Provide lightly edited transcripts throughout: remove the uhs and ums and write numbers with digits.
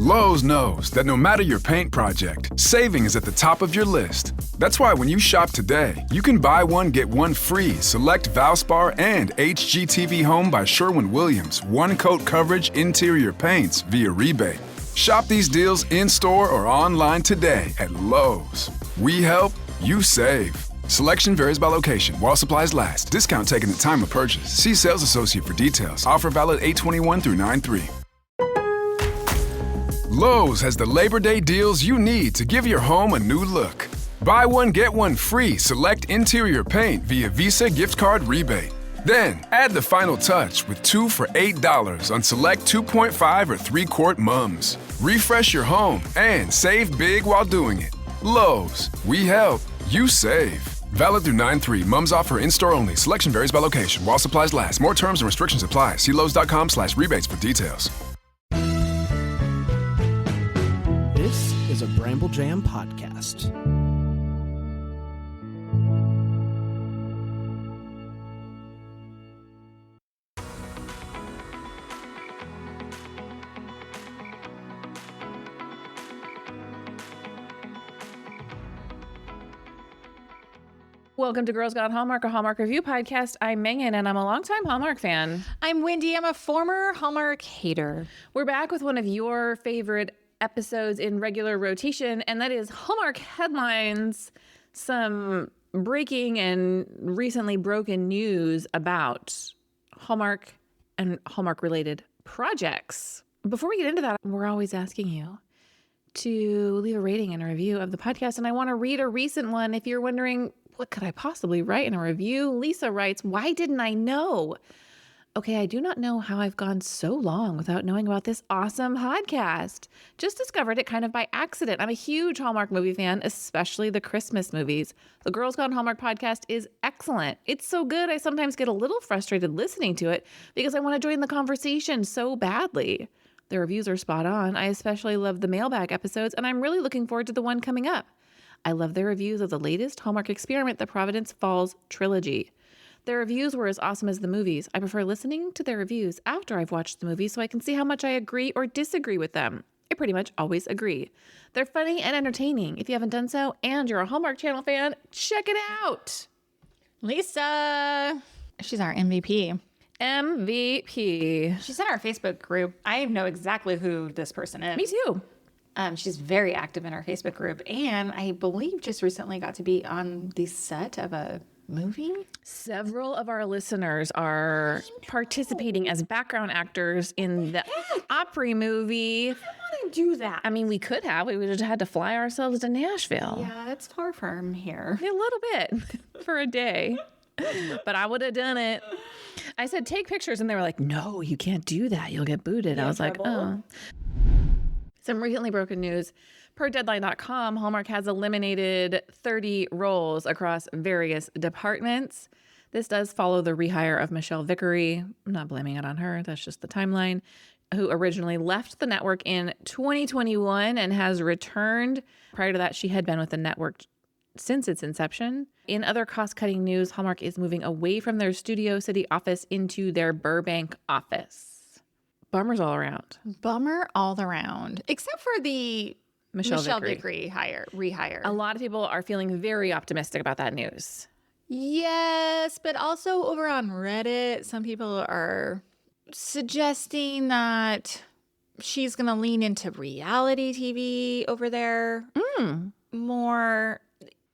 Lowe's knows that no matter your paint project, saving is at the top of your list. That's why when you shop today, you can buy one, get one free select Valspar and HGTV Home by Sherwin-Williams one-coat coverage interior paints via rebate. Shop these deals in-store or online today at Lowe's. We help, you save. Selection varies by location. While supplies last. Discount taken at time of purchase. See sales associate for details. Offer valid 8/21 through 9/3. Lowe's has the Labor Day deals you need to give your home a new look. Buy one, get one free select interior paint via Visa gift card rebate. Then, add the final touch with 2 for $8 on select 2.5 or 3-quart mums. Refresh your home and save big while doing it. Lowe's. We help. You save. Valid through 9/3. Mums offer in-store only. Selection varies by location. While supplies last. More terms and restrictions apply. See Lowes.com/rebates for details. This is a Bramble Jam podcast. Welcome to Girls Gone Hallmark, a Hallmark review podcast. I'm Megan, and I'm a longtime Hallmark fan. I'm Wendy. I'm a former Hallmark hater. We're back with one of your favorite episodes in regular rotation, and that is Hallmark Headlines. Some breaking and recently broken news about Hallmark and Hallmark-related projects. Before we get into that, we're always asking you to leave a rating and a review of the podcast, and I want to read a recent one. If you're wondering, what could I possibly write in a review? Lisa writes, why didn't I know? Okay, I do not know how I've gone so long without knowing about this awesome podcast. Just discovered it kind of by accident. I'm a huge Hallmark movie fan, especially the Christmas movies. The Girls Gone Hallmark podcast is excellent. It's so good, I sometimes get a little frustrated listening to it because I want to join the conversation so badly. The reviews are spot on. I especially love the mailbag episodes, and I'm really looking forward to the one coming up. I love their reviews of the latest Hallmark experiment, the Providence Falls trilogy. Their reviews were as awesome as the movies. I prefer listening to their reviews after I've watched the movie so I can see how much I agree or disagree with them. I pretty much always agree. They're funny and entertaining. If you haven't done so and you're a Hallmark Channel fan, check it out. Lisa. She's our MVP. MVP. She's in our Facebook group. I know exactly who this person is. Me too. She's very active in our Facebook group, and I believe just recently got to be on the set of a movie. Several of our listeners are participating as background actors in the Opry movie. I don't want to do that. I mean, we could have. We would have had to fly ourselves to Nashville. Yeah, it's far from here. A little bit for a day. But I would have done it. I said, take pictures. And they were like, no, you can't do that. You'll get booted. I was like, oh. Some recently broken news. Per Deadline.com, Hallmark has eliminated 30 roles across various departments. This does follow the rehire of Michelle Vickery. I'm not blaming it on her. That's just the timeline. Who originally left the network in 2021 and has returned. Prior to that, she had been with the network since its inception. In other cost-cutting news, Hallmark is moving away from their Studio City office into their Burbank office. Bummers all around. Bummer all around, except for the Michelle Vickery rehire. A lot of people are feeling very optimistic about that news. Yes, but also over on Reddit, some people are suggesting that she's going to lean into reality TV over there more.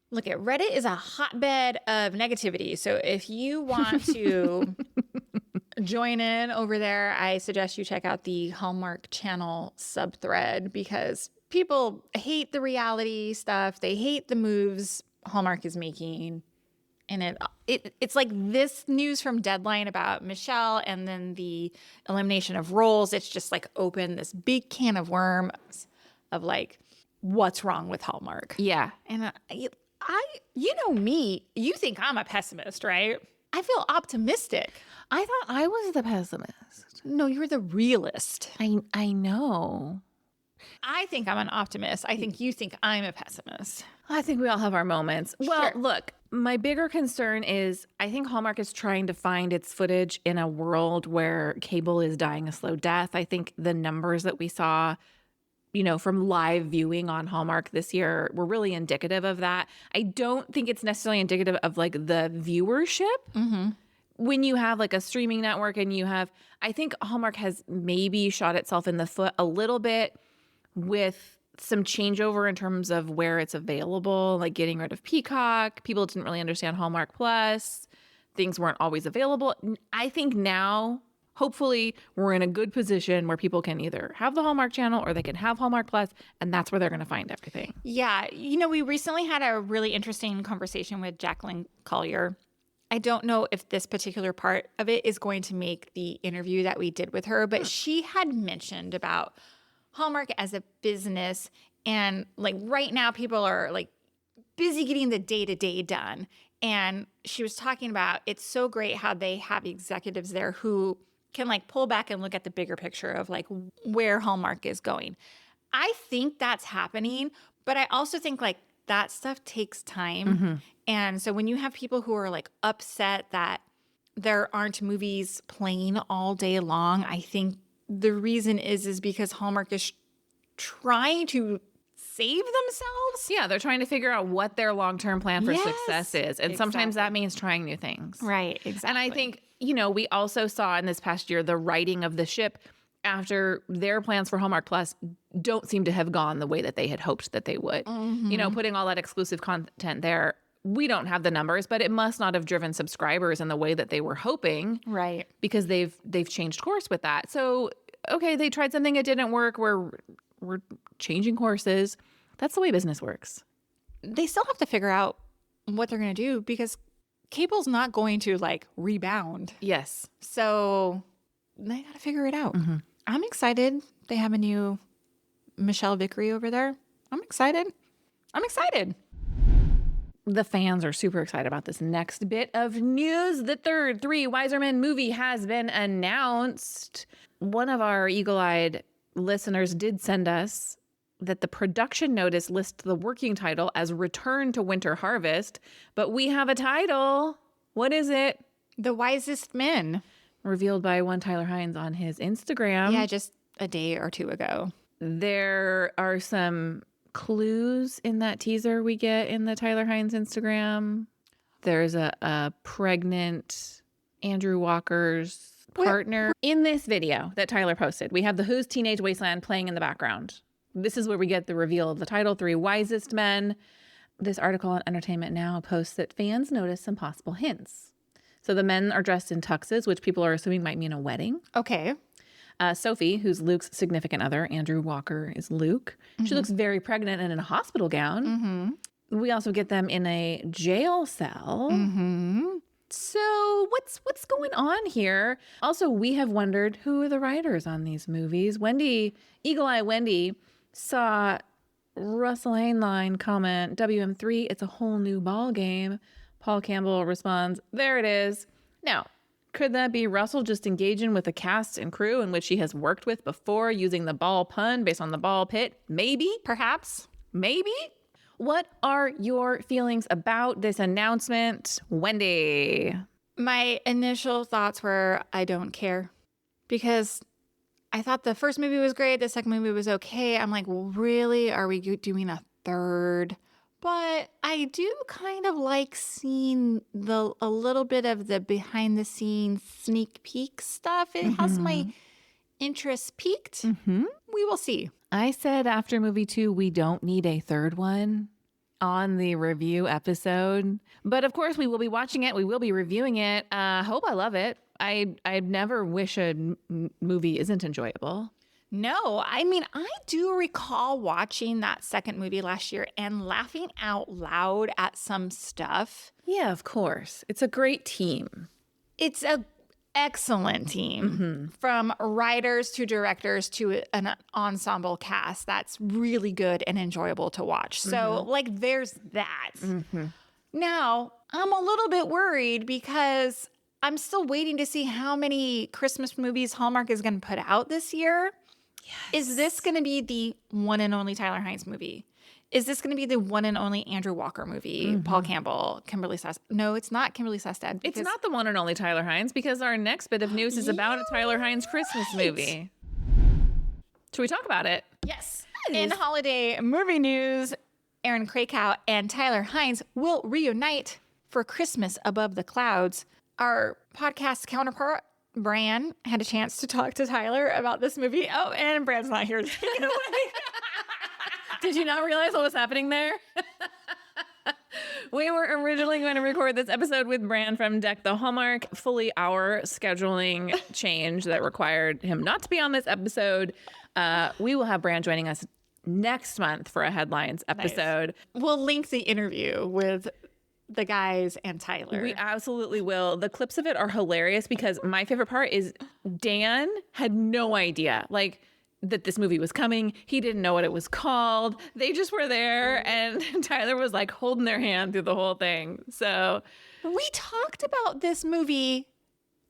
Look, Reddit is a hotbed of negativity. So if you want to join in over there, I suggest you check out the Hallmark Channel subthread because people hate the reality stuff. They hate the moves Hallmark is making. And it's like this news from Deadline about Michelle and then the elimination of roles. It's just like opened this big can of worms of like, what's wrong with Hallmark? Yeah. And you know me, you think I'm a pessimist, right? I feel optimistic. I thought I was the pessimist. No, you're the realist. I know. I think I'm an optimist. I think you think I'm a pessimist. I think we all have our moments. Well, look, my bigger concern is I think Hallmark is trying to find its footage in a world where cable is dying a slow death. I think the numbers that we saw from live viewing on Hallmark this year were really indicative of that. I don't think it's necessarily indicative of like the viewership. When you have like a streaming network and I think Hallmark has maybe shot itself in the foot a little bit with some changeover in terms of where it's available, like getting rid of Peacock. People didn't really understand Hallmark Plus. Things weren't always available. I think now, hopefully, we're in a good position where people can either have the Hallmark channel or they can have Hallmark Plus, and that's where they're going to find everything. Yeah. We recently had a really interesting conversation with Jacqueline Collier. I don't know if this particular part of it is going to make the interview that we did with her, but she had mentioned about Hallmark as a business, and like right now people are like busy getting the day-to-day done. And she was talking about it's so great how they have executives there who can like pull back and look at the bigger picture of like where Hallmark is going. I think that's happening, but I also think like that stuff takes time. And so when you have people who are like upset that there aren't movies playing all day long, I think the reason is because Hallmark is trying to save themselves. Yeah, they're trying to figure out what their long-term plan for success is. And sometimes that means trying new things. Right, exactly. And I think, we also saw in this past year the righting of the ship after their plans for Hallmark Plus don't seem to have gone the way that they had hoped that they would. Putting all that exclusive content there, we don't have the numbers, but it must not have driven subscribers in the way that they were hoping. Right. Because they've changed course with that. So, okay, they tried something, it didn't work. We're changing courses. That's the way business works. They still have to figure out what they're going to do because cable's not going to like rebound. Yes. So they got to figure it out. I'm excited. They have a new Michelle Vickery over there. I'm excited. The fans are super excited about this next bit of news. The third Three Wiser Men movie has been announced. One of our eagle-eyed listeners did send us that the production notice lists the working title as Return to Winter Harvest, but we have a title. What is it? The Wisest Men. Revealed by one Tyler Hines on his Instagram. Yeah, just a day or two ago. There are some clues in that teaser we get in the Tyler Hines Instagram. There's a pregnant Andrew Walker's partner. In this video that Tyler posted, we have the Who's Teenage Wasteland playing in the background. This is where we get the reveal of the title, Three Wisest Men. This article on Entertainment Now posts that fans notice some possible hints. So the men are dressed in tuxes, which people are assuming might mean a wedding. Okay. Sophie, who's Luke's significant other, Andrew Walker is Luke. She looks very pregnant and in a hospital gown. We also get them in a jail cell. So what's going on here? Also, we have wondered who are the writers on these movies. Wendy, Eagle Eye Wendy, saw Russell Hainline comment, WM3, it's a whole new ball game. Paul Campbell responds, there it is. Now, could that be Russell just engaging with a cast and crew in which he has worked with before, using the ball pun based on the ball pit? Maybe, perhaps, maybe. What are your feelings about this announcement, Wendy? My initial thoughts were, I don't care. Because I thought the first movie was great, the second movie was okay. I'm like, well, really? Are we doing a third? But I do kind of like seeing a little bit of the behind the scenes sneak peek stuff. It has my interest peaked. We will see. I said after movie 2, we don't need a third one on the review episode. But of course, we will be watching it. We will be reviewing it. Hope I love it. I never wish a movie isn't enjoyable. No, I mean, I do recall watching that second movie last year and laughing out loud at some stuff. Yeah, of course. It's a great team. It's an excellent team, from writers to directors to an ensemble cast that's really good and enjoyable to watch. So, like, there's that. Now, I'm a little bit worried because I'm still waiting to see how many Christmas movies Hallmark is going to put out this year. Yes. Is this going to be the one and only Tyler Hines movie? Is this going to be the one and only Andrew Walker movie? Paul Campbell, Kimberly Sestad? No, it's not Kimberly Sestad. It's not the one and only Tyler Hines, because our next bit of news is about a Tyler Hines Christmas movie. Should we talk about it? Yes. In holiday movie news, Erin Krakow and Tyler Hines will reunite for Christmas Above the Clouds. Our podcast counterpart, Bran, had a chance to talk to Tyler about this movie. Oh, and Bran's not here to take it away. Did you not realize what was happening there? We were originally going to record this episode with Bran from Deck the Hallmark. Fully our scheduling change that required him not to be on this episode. We will have Bran joining us next month for a Headlines episode. Nice. We'll link the interview with the guys and Tyler. We absolutely will. The clips of it are hilarious because my favorite part is Dan had no idea that this movie was coming. He didn't know what it was called. They just were there and Tyler was like holding their hand through the whole thing. So we talked about this movie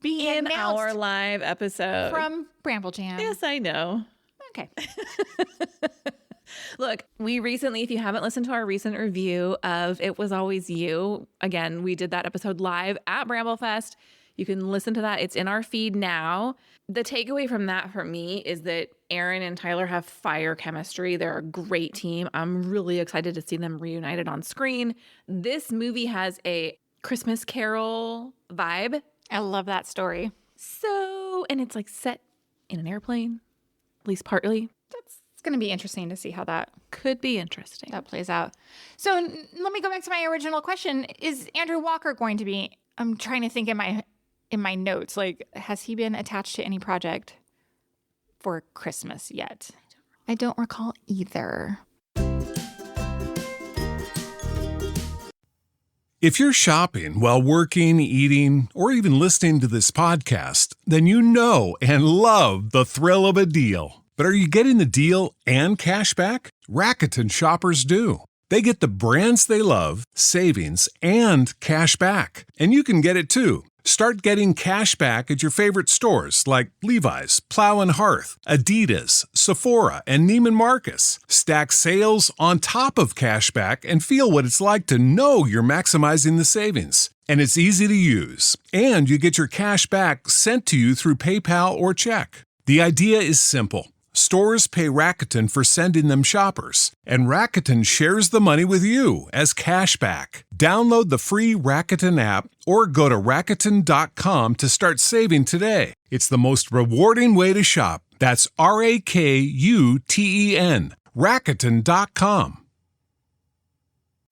being in announced our live episode from Bramble Jam. Yes, I know. Okay. Look, we recently, if you haven't listened to our recent review of It Was Always You, again, we did that episode live at Bramblefest. You can listen to that. It's in our feed now. The takeaway from that for me is that Erin and Tyler have fire chemistry. They're a great team. I'm really excited to see them reunited on screen. This movie has a Christmas Carol vibe. I love that story. And it's set in an airplane, at least partly. It's going to be interesting to see how that could be interesting. That plays out. So let me go back to my original question. Is Andrew Walker going to be, I'm trying to think in my notes, has he been attached to any project for Christmas yet? I don't recall either. If you're shopping while working, eating, or even listening to this podcast, then you know and love the thrill of a deal. But are you getting the deal and cash back? Rakuten shoppers do. They get the brands they love, savings, and cash back. And you can get it too. Start getting cash back at your favorite stores like Levi's, Plow and Hearth, Adidas, Sephora, and Neiman Marcus. Stack sales on top of cash back and feel what it's like to know you're maximizing the savings. And it's easy to use. And you get your cash back sent to you through PayPal or check. The idea is simple. Stores pay Rakuten for sending them shoppers, and Rakuten shares the money with you as cash back. Download the free Rakuten app or go to Rakuten.com to start saving today. It's the most rewarding way to shop. That's Rakuten. Rakuten.com.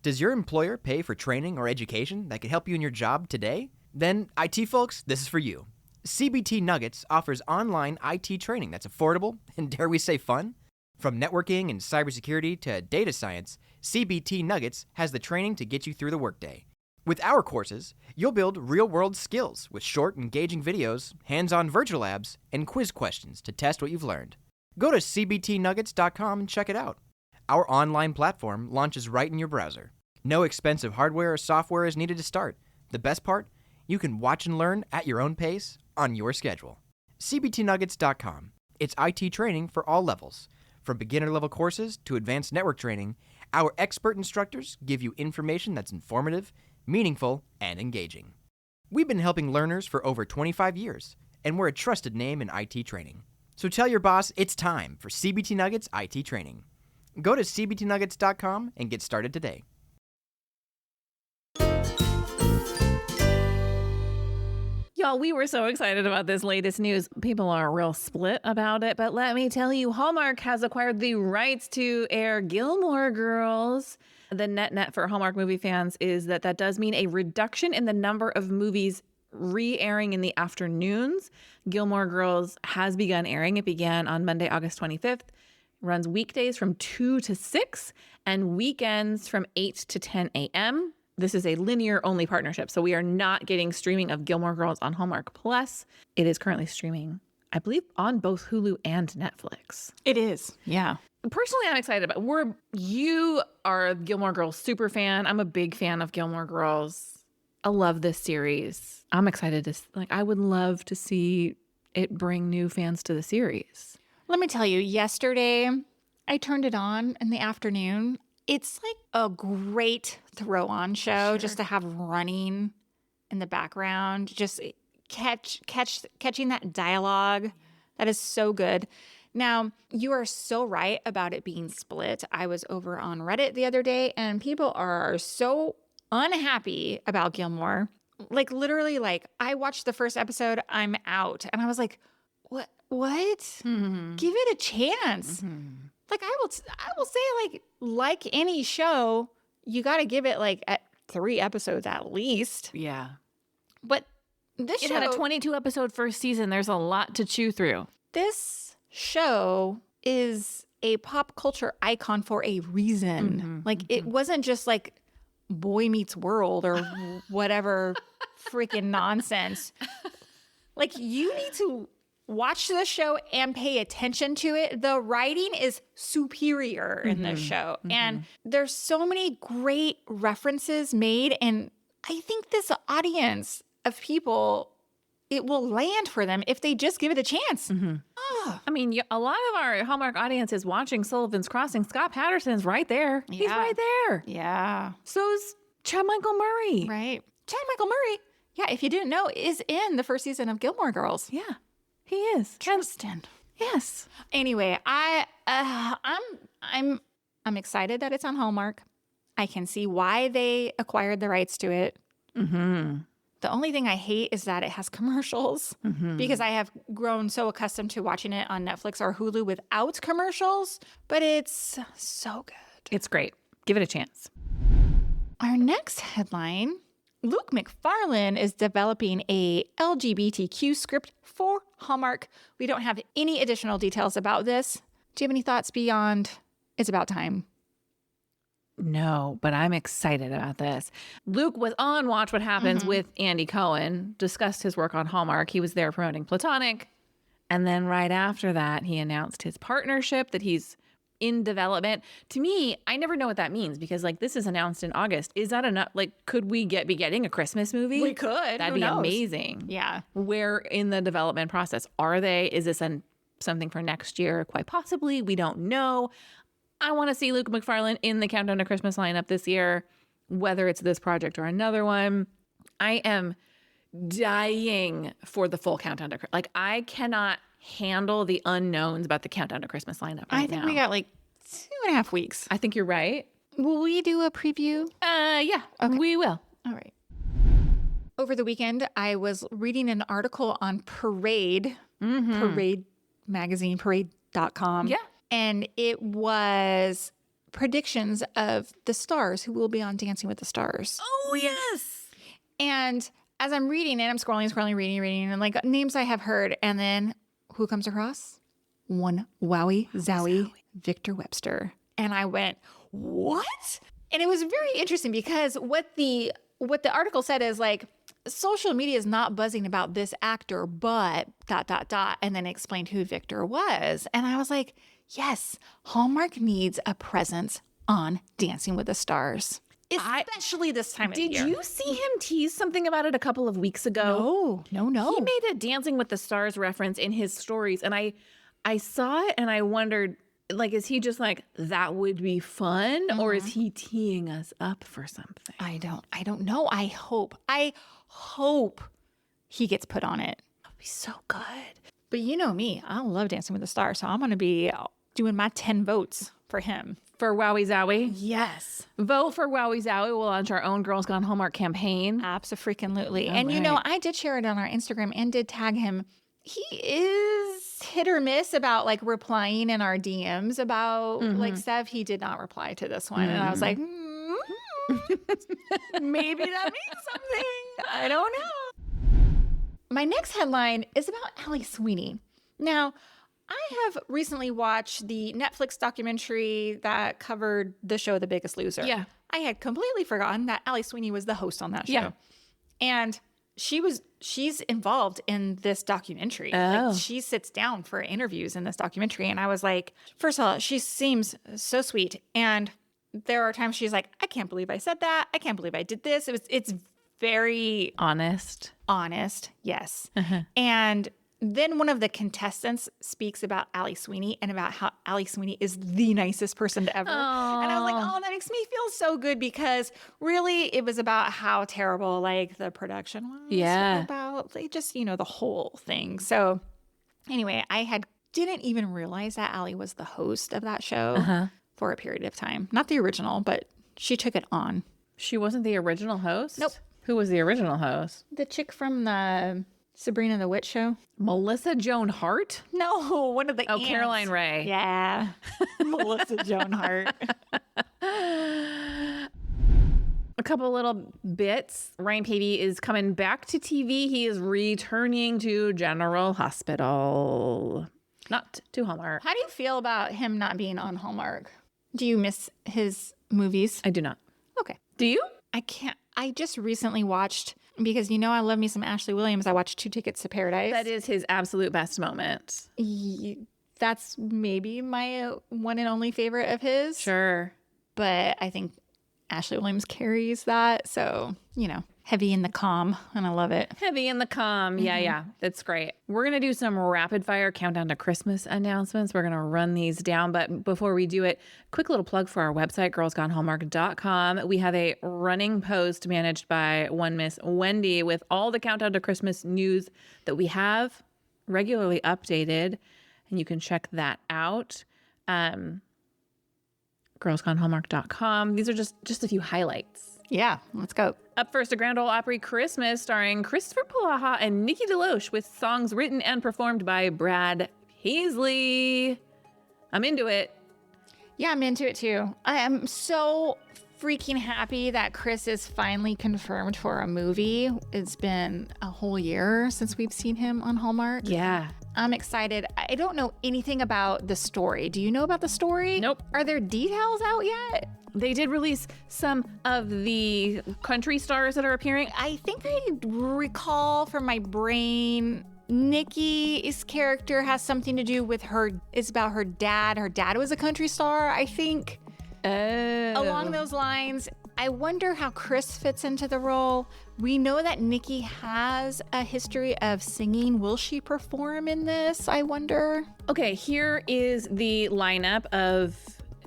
Does your employer pay for training or education that could help you in your job today? Then, IT folks, this is for you. CBT Nuggets offers online IT training that's affordable and, dare we say, fun. From networking and cybersecurity to data science, CBT Nuggets has the training to get you through the workday. With our courses, you'll build real-world skills with short, engaging videos, hands-on virtual labs, and quiz questions to test what you've learned. Go to cbtnuggets.com and check it out. Our online platform launches right in your browser. No expensive hardware or software is needed to start. The best part? You can watch and learn at your own pace, on your schedule. cbtnuggets.com. It's IT training for all levels. From beginner-level courses to advanced network training, our expert instructors give you information that's informative, meaningful, and engaging. We've been helping learners for over 25 years, and we're a trusted name in IT training. So tell your boss it's time for CBT Nuggets IT training. Go to cbtnuggets.com and get started today. Y'all, we were so excited about this latest news. People are real split about it, but let me tell you, Hallmark has acquired the rights to air Gilmore Girls. The net for Hallmark movie fans is that does mean a reduction in the number of movies re-airing in the afternoons. Gilmore Girls has begun airing. It began on Monday, August 25th. Runs weekdays from 2 to 6 and weekends from 8 to 10 a.m. This is a linear-only partnership, so we are not getting streaming of Gilmore Girls on Hallmark Plus. It is currently streaming, I believe, on both Hulu and Netflix. It is, yeah. Personally, I'm excited about it. You are a Gilmore Girls super fan. I'm a big fan of Gilmore Girls. I love this series. I'm excited to, I would love to see it bring new fans to the series. Let me tell you, yesterday, I turned it on in the afternoon. It's like a great throw-on show just to have running in the background. Just catching that dialogue. That is so good. Now, you are so right about it being split. I was over on Reddit the other day, and people are so unhappy about Gilmore. Like, literally, like, I watched the first episode, I'm out. And I was like, what? Give it a chance. Like, I will say, like any show, you got to give it, like, at 3 episodes at least. Yeah. But this It show... had a 22-episode first season. There's a lot to chew through. This show is a pop culture icon for a reason. It wasn't just like Boy Meets World or whatever freaking nonsense. Like, you need to watch the show and pay attention to it. The writing is superior in this show. And there's so many great references made. And I think this audience of people, it will land for them if they just give it a chance. I mean, a lot of our Hallmark audience is watching Sullivan's Crossing. Scott Patterson's right there. He's Yeah. right there. Yeah. So's Chad Michael Murray. Right. Chad Michael Murray, yeah, if you didn't know, is in the first season of Gilmore Girls. Yeah, he is. Tristan. Yes. Anyway, I'm excited that it's on Hallmark. I can see why they acquired the rights to it. The only thing I hate is that it has commercials because I have grown so accustomed to watching it on Netflix or Hulu without commercials, but it's so good. It's great. Give it a chance. Our next headline, Luke McFarlane is developing a LGBTQ script for Hallmark. We don't have any additional details about this. Do you have any thoughts beyond it's about time? No, but I'm excited about this. Luke was on Watch What Happens with Andy Cohen, discussed his work on Hallmark. He was there promoting Platonic. And then right after that, he announced his partnership that he's in development. To me, I never know what that means because this is announced in August. Is that enough? Could we be getting a Christmas movie? We could. That'd Who be knows? amazing. Yeah. Where in the development process are they? Is this something for next year? Quite possibly. We don't know. I want to see Luke McFarlane in the Countdown to Christmas lineup this year, whether it's this project or another one. I am dying for the full Countdown to Christmas. I cannot handle the unknowns about the Countdown to Christmas lineup right I think now. we got 2.5 weeks. I think you're right. Will we do a preview? Yeah, we will. All right. Over the weekend, I was reading an article on Parade, Parade magazine, parade.com. Yeah. And it was predictions of the stars who will be on Dancing with the Stars. Oh, yes. And as I'm reading it, I'm scrolling, reading, and names I have heard. And then who comes across? One wowie, zowie, Victor Webster. And I went, what? And it was very interesting because what the article said is social media is not buzzing about this actor, but ... And then explained who Victor was. And I was like, yes, Hallmark needs a presence on Dancing with the Stars. Especially this time of year. Did you see him tease something about it a couple of weeks ago? No. He made a Dancing with the Stars reference in his stories. And I saw it and I wondered, is he just that would be fun? Or is he teeing us up for something? I don't know. I hope he gets put on it. That'd be so good. But you know me, I love Dancing with the Stars, so I'm going to be doing my 10 votes for him. For Wowie Zowie? Yes. Vote for Wowie Zowie. We'll launch our own Girls Gone Hallmark campaign. Abso-freaking-lutely. All And right. I did share it on our Instagram and did tag him. He is hit or miss about replying in our DMs about stuff. He did not reply to this one. And I was like, maybe that means something. I don't know. My next headline is about Allie Sweeney. Now, I have recently watched the Netflix documentary that covered the show The Biggest Loser. Yeah. I had completely forgotten that Allie Sweeney was the host on that show. Yeah. And she's involved in this documentary. Oh. She sits down for interviews in this documentary. And I was like, first of all, she seems so sweet. And there are times she's like, I can't believe I said that. I can't believe I did this. It's very Honest. yes. And then one of the contestants speaks about Allie Sweeney and about how Allie Sweeney is the nicest person to ever. And I was like, oh, that makes me feel so good because really it was about how terrible the production was. Yeah. About just, the whole thing. So anyway, I had didn't even realize that Allie was the host of that show for a period of time. Not the original, but she took it on. She wasn't the original host? Nope. Who was the original host? The chick from the Sabrina the Witch show. Melissa Joan Hart? No, one of the aunts. Caroline Ray. Yeah. Melissa Joan Hart. A couple little bits. Ryan Paevey is coming back to TV. He is returning to General Hospital. Not to Hallmark. How do you feel about him not being on Hallmark? Do you miss his movies? I do not. Okay. Do you? I can't. I just recently watched, because I love me some Ashley Williams. I watched 2 Tickets to Paradise. That is his absolute best moment. That's maybe my one and only favorite of his. Sure. But I think Ashley Williams carries that. So, heavy in the calm, and I love it. Heavy in the calm. Yeah. That's great. We're going to do some rapid fire countdown to Christmas announcements. We're going to run these down. But before we do it, quick little plug for our website, girlsgonehallmark.com. We have a running post managed by one Miss Wendy with all the countdown to Christmas news that we have regularly updated. And you can check that out. Girlsgonehallmark.com. These are just a few highlights. Yeah, let's go. Up first, A Grand Ole Opry Christmas starring Christopher Polaha and Nikki DeLoach with songs written and performed by Brad Paisley. I'm into it. Yeah, I'm into it too. I am so freaking happy that Chris is finally confirmed for a movie. It's been a whole year since we've seen him on Hallmark. Yeah. I'm excited. I don't know anything about the story. Do you know about the story? Nope. Are there details out yet? They did release some of the country stars that are appearing. I think I recall from my brain, Nikki's character has something to do with it's about her dad. Her dad was a country star, I think. Oh. Along those lines, I wonder how Chris fits into the role. We know that Nikki has a history of singing. Will she perform in this? I wonder. Okay, here is the lineup of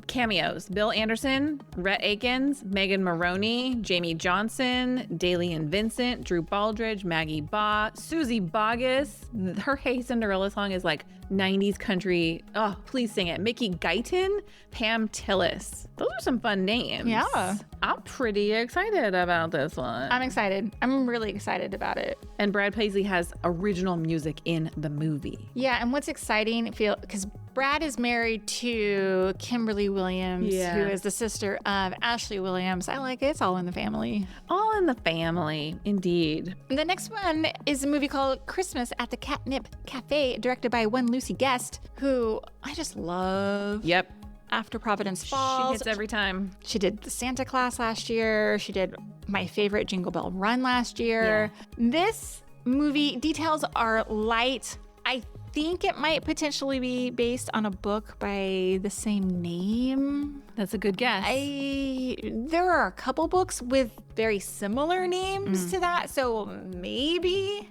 cameos. Bill Anderson, Rhett Akins, Megan Maroney, Jamie Johnson, Dalian Vincent, Drew Baldridge, Maggie Baugh, Susie Boggess. Her Hey Cinderella song is like 90s country. Oh, please sing it. Mickey Guyton, Pam Tillis. Those are some fun names. Yeah. I'm pretty excited about this one. I'm excited. I'm really excited about it. And Brad Paisley has original music in the movie. Yeah, and what's exciting, because Brad is married to Kimberly Williams, who is the sister of Ashley Williams. I like it. It's all in the family. All in the family, indeed. The next one is a movie called Christmas at the Catnip Cafe, directed by one Lucy Guest, who I just love. Yep. After Providence Falls. She hits every time. She did the Santa Claus last year. She did my favorite Jingle Bell Run last year. Yeah. This movie, details are light. I think it might potentially be based on a book by the same name. That's a good guess. There are a couple books with very similar names to that, so maybe.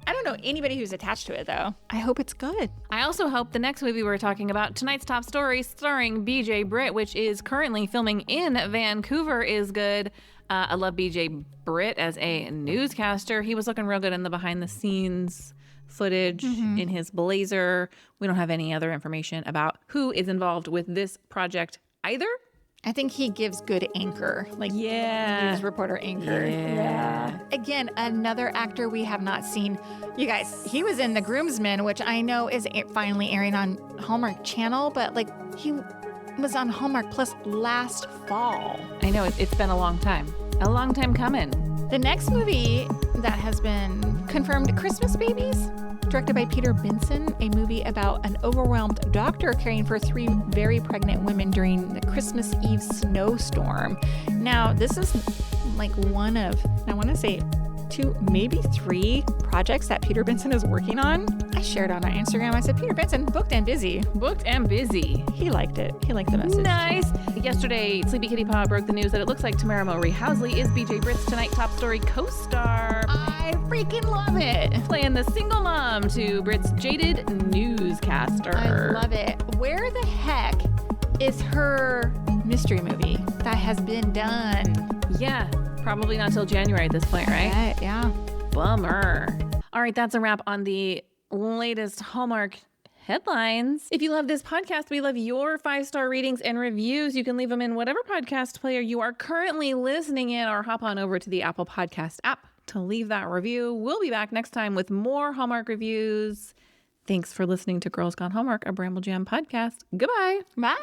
I don't know anybody who's attached to it, though. I hope it's good. I also hope the next movie we're talking about, tonight's top story, starring BJ Britt, which is currently filming in Vancouver, is good. I love BJ Britt as a newscaster. He was looking real good in the behind-the-scenes footage in his blazer. We don't have any other information about who is involved with this project either. I think he gives good anchor, news reporter anchor. Yeah. Again, another actor we have not seen. You guys, he was in The Groomsmen, which I know is finally airing on Hallmark Channel, but he was on Hallmark Plus last fall. I know, it's been a long time coming. The next movie that has been confirmed, Christmas Babies, directed by Peter Benson, a movie about an overwhelmed doctor caring for 3 very pregnant women during the Christmas Eve snowstorm. Now, this is one of, I want to say, 2, maybe 3 projects that Peter Benson is working on. I shared on our Instagram. I said, Peter Benson, booked and busy. Booked and busy. He liked it. He liked the message. Nice. Yesterday, Sleepy Kitty Paw broke the news that it looks like Tamara Mowry Housley is BJ Britt's Tonight Top Story co-star. I freaking love it. Playing the single mom to Britt's jaded newscaster. I love it. Where the heck is her mystery movie that has been done? Yeah. Probably not till January at this point, right? Yeah. Bummer. All right, that's a wrap on the latest Hallmark Headlines. If you love this podcast, we love your 5-star ratings and reviews. You can leave them in whatever podcast player you are currently listening in, or hop on over to the Apple Podcast app to leave that review. We'll be back next time with more Hallmark reviews. Thanks for listening to Girls Gone Hallmark, a Bramble Jam podcast. Goodbye. Bye.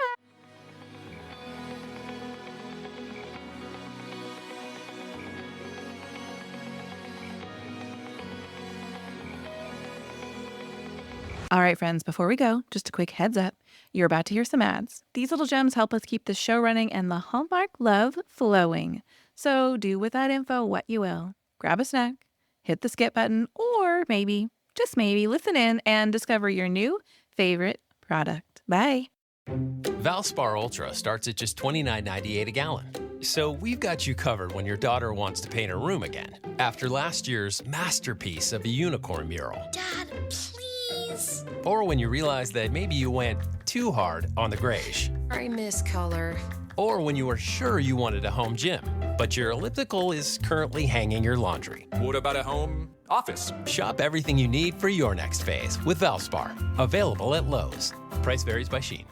All right, friends, before we go, just a quick heads up. You're about to hear some ads. These little gems help us keep the show running and the Hallmark love flowing. So do with that info what you will. Grab a snack, hit the skip button, or maybe, just maybe, listen in and discover your new favorite product. Bye. Valspar Ultra starts at just $29.98 a gallon. So we've got you covered when your daughter wants to paint her room again, after last year's masterpiece of a unicorn mural. Dad, please. Or when you realize that maybe you went too hard on the grayish. I miss color. Or when you were sure you wanted a home gym, but your elliptical is currently hanging your laundry. What about a home office? Shop everything you need for your next phase with Valspar. Available at Lowe's. Price varies by Shein.